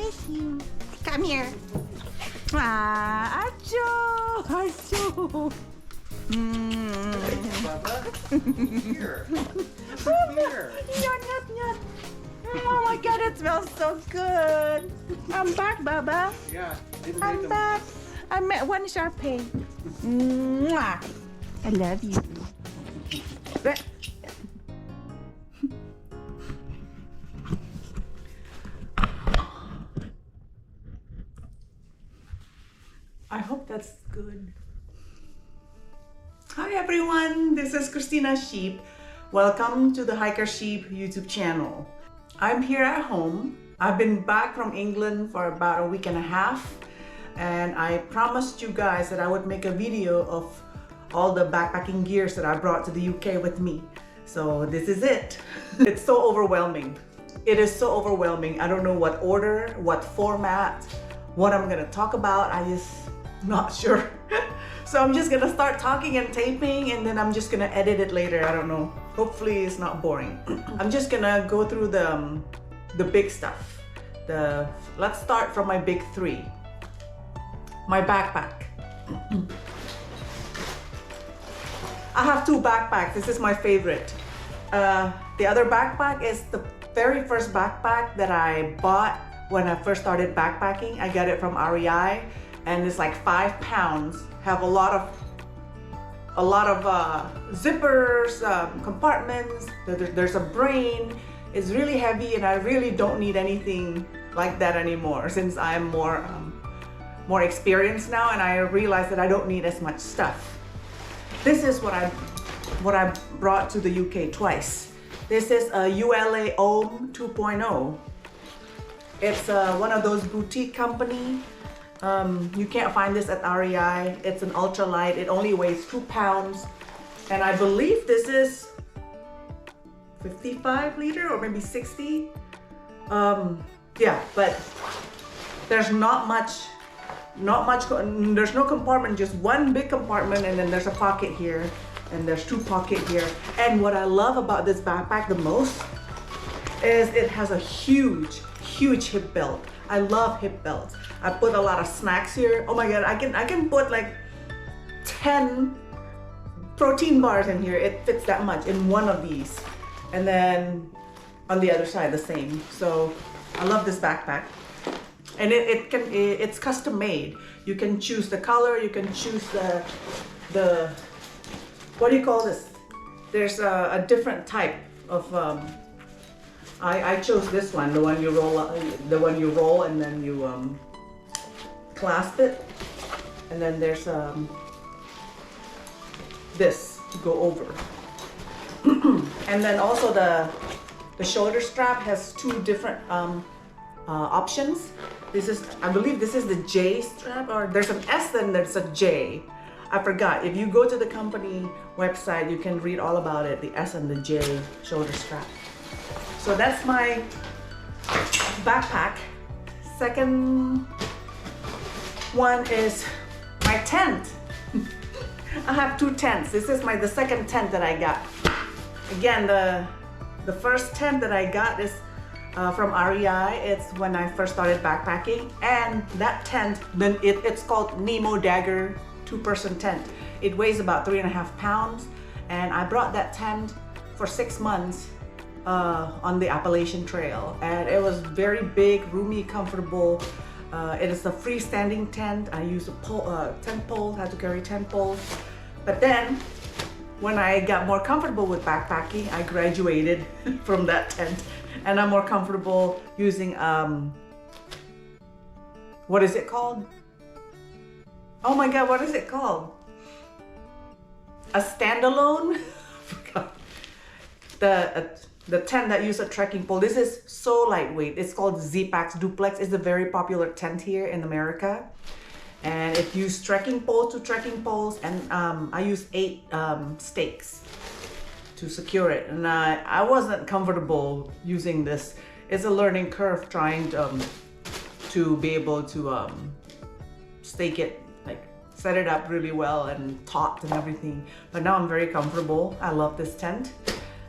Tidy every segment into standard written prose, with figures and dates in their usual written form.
miss you. Come here. Ah, Acho! Acho! Here. Here. Yum. Oh my god, it smells so good. I'm back, Baba. Yeah. I'm back. I met one Sharpay. Mwah. I love you. I hope that's good. Hi everyone, this is Christina Sheep. Welcome to the Hiker Sheep YouTube channel. I'm here at home. I've been back from England for about a week and a half, and I promised you guys that I would make a video of all the backpacking gears that I brought to the UK with me. So this is it. It's so overwhelming. It is so overwhelming. I don't know what order, what format, what I'm gonna talk about. I just not sure. So I'm just gonna start talking and taping, and then I'm just gonna edit it later. I don't know. Hopefully it's not boring. I'm just gonna go through the big stuff. Let's start from my big three. My backpack. I have two backpacks. This is my favorite. The other backpack is the very first backpack that I bought when I first started backpacking. I got it from REI, and it's like 5 pounds. Have a lot of zippers, compartments. There's a brain. It's really heavy, and I really don't need anything like that anymore since I'm more experienced now, and I realize that I don't need as much stuff. This is what I brought to the UK twice. This is a ULA Ohm 2.0. It's one of those boutique company. You can't find this at REI. It's an ultralight. It only weighs 2 pounds, and I believe this is 55 liter or maybe 60. Yeah, but there's not much. There's no compartment, just one big compartment, and then there's a pocket here, and there's 2 pockets here. And what I love about this backpack the most is it has a huge hip belt. I love hip belts. I put a lot of snacks here. Oh my god, I can put like 10 protein bars in here. It fits that much in one of these, and then on the other side the same. So I love this backpack. And it's custom made. You can choose the color, you can choose the what do you call this? There's a different type of I chose this one, the one you roll and then you clasp it. And then there's this to go over. And then also the shoulder strap has 2 different options. I believe this is the J strap, or there's an S and there's a J. I forgot. If you go to the company website, you can read all about it, the S and the J shoulder strap. So that's my backpack. Second one is my tent. I have 2 tents. This is the second tent that I got. Again, the first tent that I got is from REI. It's when I first started backpacking, and that tent, then it's called Nemo Dagger 2-person tent. It weighs about 3.5 pounds, and I brought that tent for 6 months on the Appalachian Trail, and it was very big, roomy, comfortable. It is a freestanding tent. I used a tent pole, had to carry tent poles. But then when I got more comfortable with backpacking, I graduated from that tent, and I'm more comfortable using what is it called? Oh my god, what is it called? A standalone? The tent that uses a trekking pole. This is so lightweight. It's called Zpacks Duplex. It's a very popular tent here in America, and it uses trekking poles to trekking poles, and I use 8 stakes to secure it, and I wasn't comfortable using this. It's a learning curve trying to be able to stake it, like set it up really well and taut and everything. But now I'm very comfortable. I love this tent.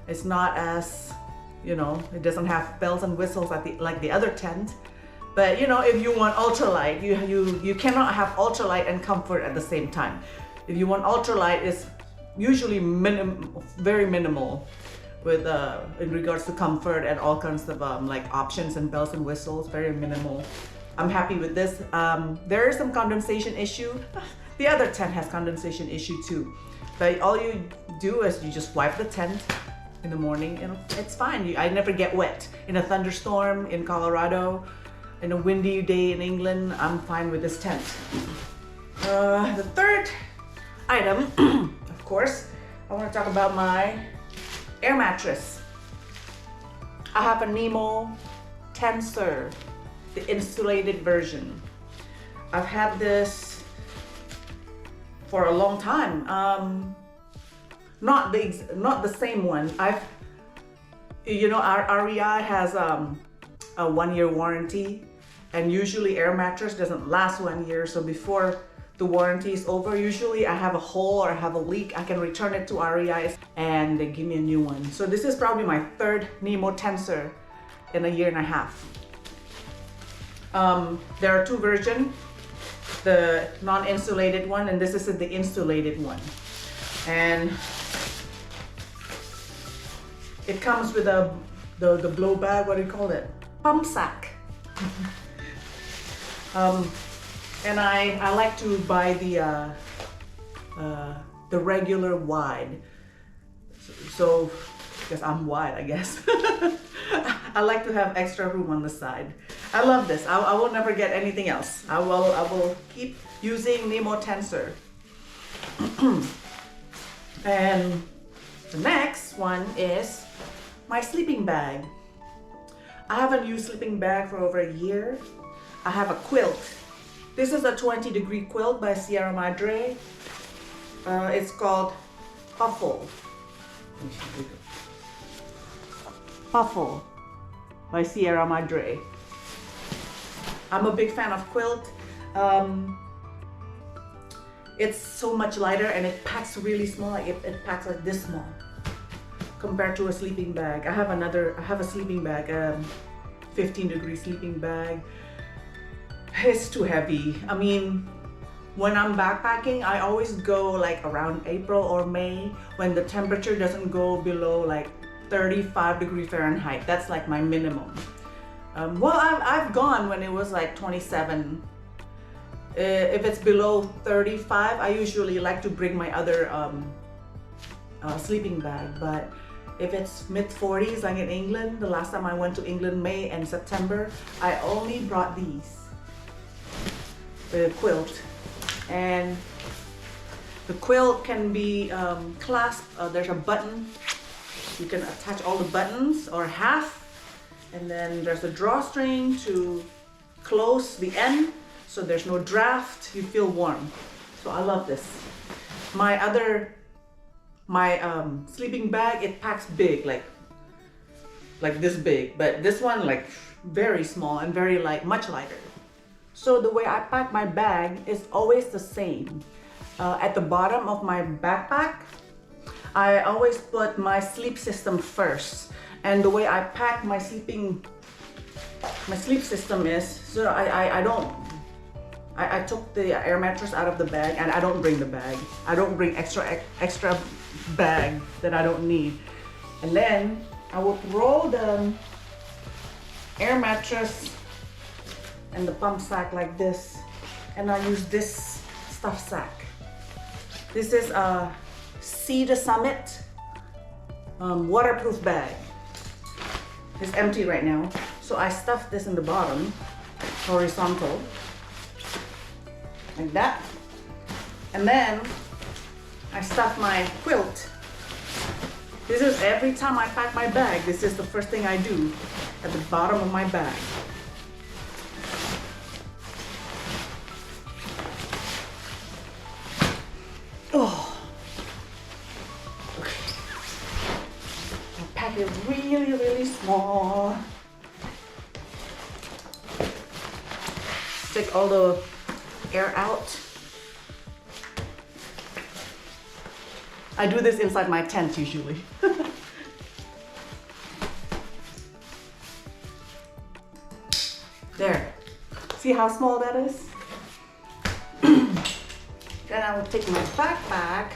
It's not as, it doesn't have bells and whistles like the other tent, But you know, if you want ultralight, you cannot have ultralight and comfort at the same time. If you want ultralight, it's usually very minimal with in regards to comfort and all kinds of like options and bells and whistles, very minimal. I'm happy with this. There is some condensation issue. The other tent has condensation issue too. But all you do is you just wipe the tent in the morning and it's fine. I never get wet. In a thunderstorm in Colorado, in a windy day in England, I'm fine with this tent. The third item, of course, I want to talk about my air mattress. I have a Nemo Tensor, the insulated version. I've had this for a long time. Not the same one. Our REI has a 1-year warranty, and usually air mattress doesn't last 1 year. So before the warranty is over, usually I have a hole or I have a leak, I can return it to REI and they give me a new one. So this is probably my third Nemo Tensor in 1.5 years. There are two versions, the non-insulated one and this is the insulated one. And it comes with the blow bag, what do you call it? Pump sack. And I like to buy the regular wide. So because I'm wide, I guess. I like to have extra room on the side. I love this. I will never get anything else. I will keep using Nemo Tensor. And the next one is my sleeping bag. I haven't used sleeping bag for over 1 year. I have a quilt. This is a 20-degree quilt by Sierra Madre. It's called Puffle. Puffle by Sierra Madre. I'm a big fan of quilt. It's so much lighter and it packs really small. Like it packs like this small compared to a sleeping bag. I have a sleeping bag, 15-degree sleeping bag. It's too heavy. I mean, when I'm backpacking, I always go like around April or May when the temperature doesn't go below like 35°F. That's like my minimum. Well, I've gone when it was like 27. If it's below 35, I usually like to bring my other sleeping bag. But if it's mid-40s, like in England, the last time I went to England, May and September, I only brought these. The quilt. And the quilt can be clasped. There's a button. You can attach all the buttons or half. And then there's a drawstring to close the end. So there's no draft, you feel warm. So I love this. My sleeping bag, it packs big, like this big, but this one like very small and very light, much lighter. So the way I pack my bag is always the same. At the bottom of my backpack, I always put my sleep system first. And the way I pack my sleep system is, so I took the air mattress out of the bag and I don't bring the bag. I don't bring extra bag that I don't need. And then I will roll the air mattress and the pump sack like this. And I use this stuff sack. This is a Sea to Summit waterproof bag. It's empty right now. So I stuff this in the bottom, horizontal. Like that. And then I stuff my quilt. This is every time I pack my bag, this is the first thing I do at the bottom of my bag. Oh. Okay. I pack it really, really small. Take all the air out. I do this inside my tent usually. There. See how small that is? Then I will take my backpack.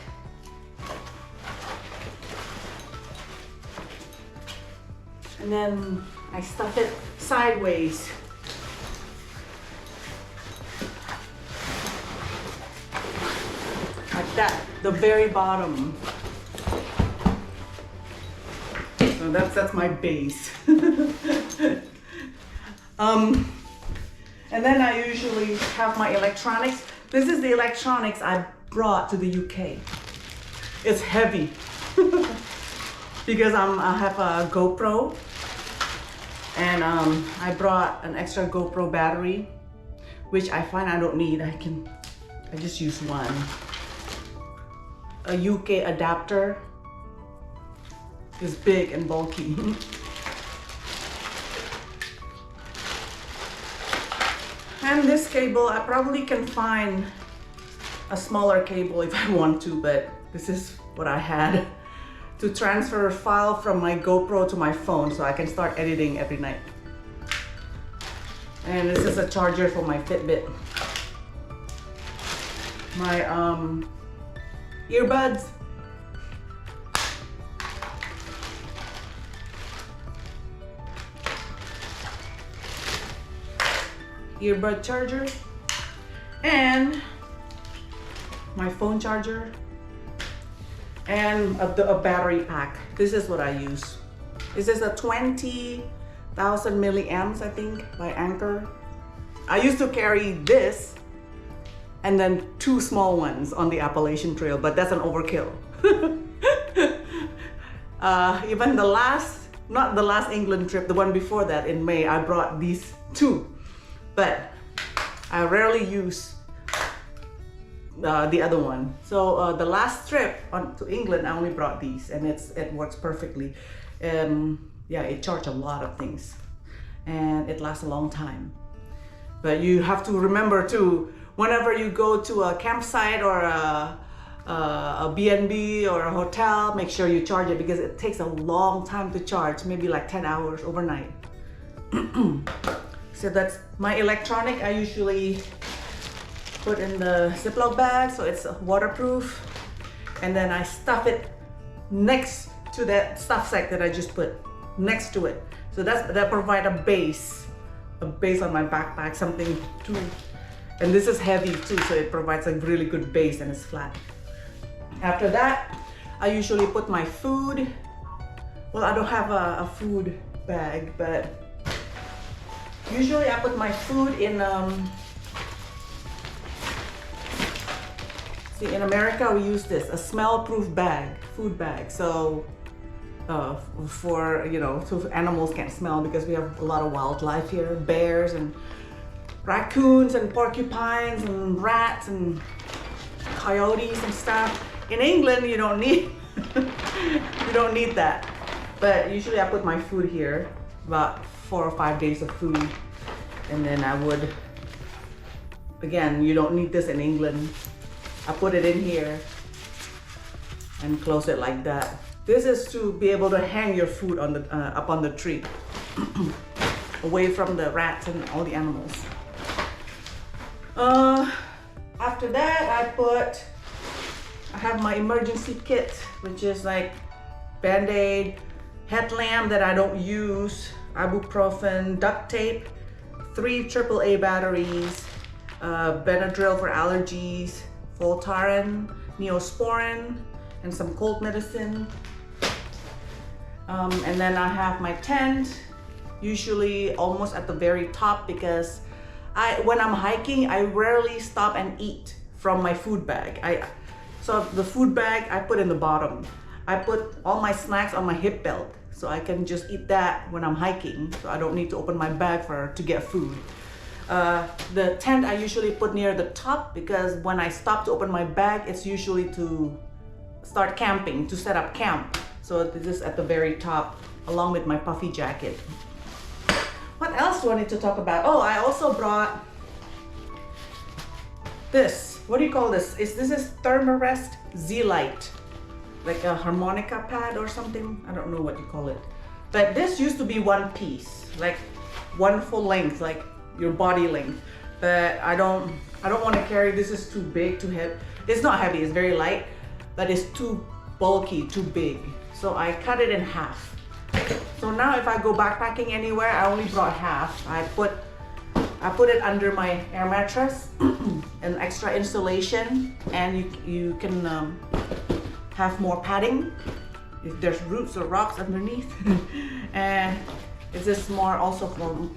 And then I stuff it sideways. Like that, the very bottom. So that's my base. And then I usually have my electronics. This is the electronics I brought to the UK. It's heavy because I have a GoPro, and I brought an extra GoPro battery, which I find I don't need. I just use one. A UK adapter is big and bulky. And this cable, I probably can find a smaller cable if I want to, but this is what I had to transfer a file from my GoPro to my phone so I can start editing every night. And this is a charger for my Fitbit. My earbuds. Earbud charger, and my phone charger, and a battery pack. This is what I use. This is a 20,000 milliamps, I think, by Anchor. I used to carry this and then 2 small ones on the Appalachian Trail, but that's an overkill. Even the last, not the last England trip, the one before that in May, I brought these 2. But I rarely use the other one. So the last trip to England, I only brought these, and it works perfectly. Yeah, it charges a lot of things, and it lasts a long time. But you have to remember too, whenever you go to a campsite or a B&B or a hotel, make sure you charge it, because it takes a long time to charge, maybe like 10 hours overnight. So that's my electronic. I usually put in the Ziploc bag so it's waterproof, and then I stuff it next to that stuff sack that I just put next to it. So that provide a base on my backpack, something to, and this is heavy too, so it provides a really good base and it's flat. After that, I usually put my food. Well, I don't have a food bag, but usually I put my food in, see, in America we use this, a smell-proof bag, food bag. So for, you know, so animals can't smell, because we have a lot of wildlife here, bears and raccoons and porcupines and rats and coyotes and stuff. In England, you don't need, you don't need that. But usually I put my food here, about 4 or 5 days of food, and then I would, again, you don't need this in England. I put it in here and close it like that. This is to be able to hang your food on the up on the tree, away from the rats and all the animals. After that, I have my emergency kit, which is like Band-Aid, headlamp that I don't use, ibuprofen, duct tape, 3 AAA batteries, Benadryl for allergies, Voltaren, Neosporin, and some cold medicine. And then I have my tent, usually almost at the very top, because when I'm hiking, I rarely stop and eat from my food bag. So the food bag I put in the bottom. I put all my snacks on my hip belt, so I can just eat that when I'm hiking, so I don't need to open my bag to get food. The tent I usually put near the top, because when I stop to open my bag, it's usually to start camping, to set up camp. So this is at the very top, along with my puffy jacket. What else do I need to talk about? Oh, I also brought this. What do you call this? This is Thermarest Z-Lite, like a harmonica pad or something. I don't know what you call it. But this used to be one piece, like one full length, like your body length. But I don't want to carry, this is too big, too heavy. It's not heavy, it's very light, but it's too bulky, too big. So I cut it in half. So now if I go backpacking anywhere, I only brought half. I put it under my air mattress, an extra insulation, and you can have more padding if there's roots or rocks underneath. And it's just more also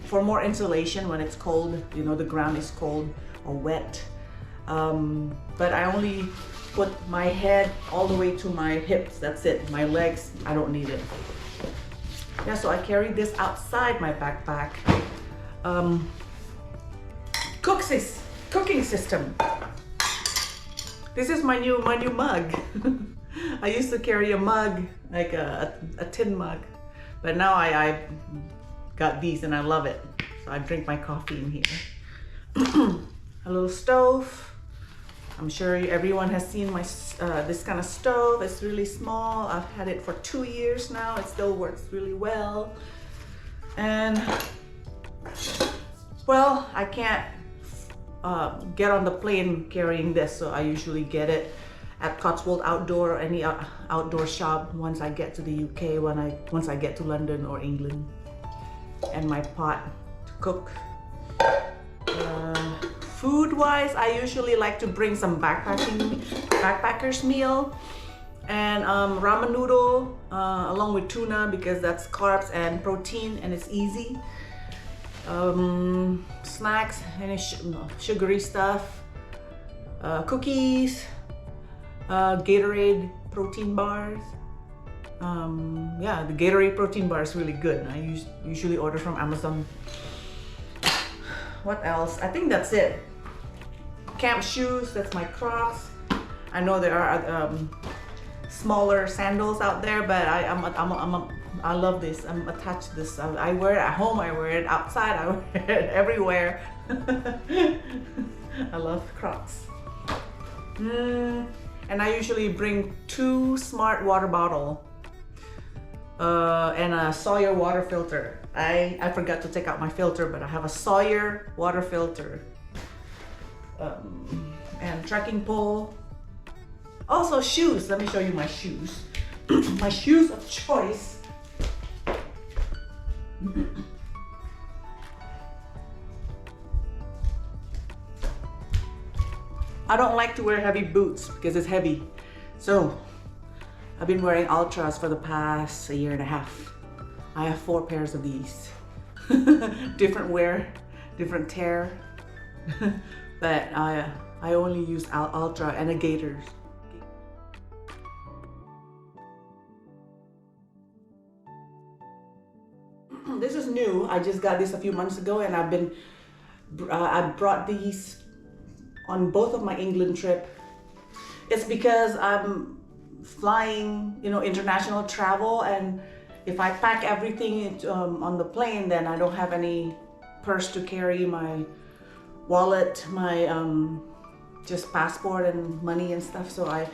for more insulation when it's cold, you know, the ground is cold or wet. But I only put my head all the way to my hips, that's it. My legs, I don't need it. Yeah, so I carried this outside my backpack. Cooking system. This is my new mug. I used to carry a mug, like a tin mug, but now I got these and I love it. So I drink my coffee in here. A little stove. I'm sure everyone has seen my this kind of stove. It's really small. I've had it for 2 years now. It still works really well. And well, I can't get on the plane carrying this, so I usually get it at Cotswold Outdoor or any outdoor shop once I get to the UK, once I get to London or England. And my pot to cook. Food-wise, I usually like to bring some backpacker's meal and ramen noodle along with tuna because that's carbs and protein and it's easy. Snacks, any sugary stuff, cookies, Gatorade protein bars. Yeah, the Gatorade protein bar is really good. I usually order from Amazon. What else? I think that's it. Camp shoes, that's my Crocs. I know there are smaller sandals out there, but I love this. I'm attached to this. I wear it at home, I wear it outside, I wear it everywhere. I love Crocs. And I usually bring 2 smart water bottle and a Sawyer water filter. I forgot to take out my filter, but I have a Sawyer water filter. And trekking pole. Also shoes. Let me show you my shoes. My shoes of choice. I don't like to wear heavy boots because it's heavy. So I've been wearing Ultras for the past 1.5 years. I have 4 pairs of these. Different wear, different tear. But I only use Ultra and a Gators. This is new. I just got this a few months ago, and I brought these on both of my England trip. It's because I'm flying, you know, international travel, and if I pack everything on the plane, then I don't have any purse to carry, my wallet, my just passport and money and stuff. So I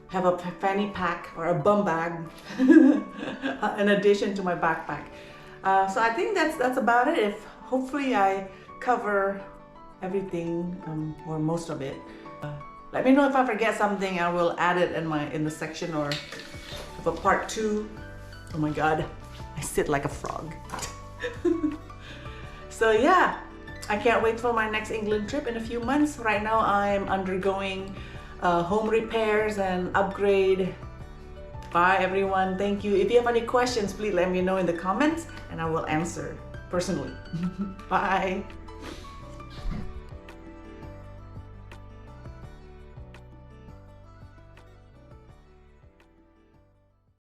have a fanny pack or a bum bag in addition to my backpack. So I think that's about it. Hopefully I cover everything or most of it. Let me know if I forget something. I will add it in the section or of a part 2. Oh my god, I sit like a frog. So yeah, I can't wait for my next England trip in a few months. Right now I'm undergoing home repairs and upgrade. Bye everyone, thank you. If you have any questions, please let me know in the comments and I will answer personally. Bye.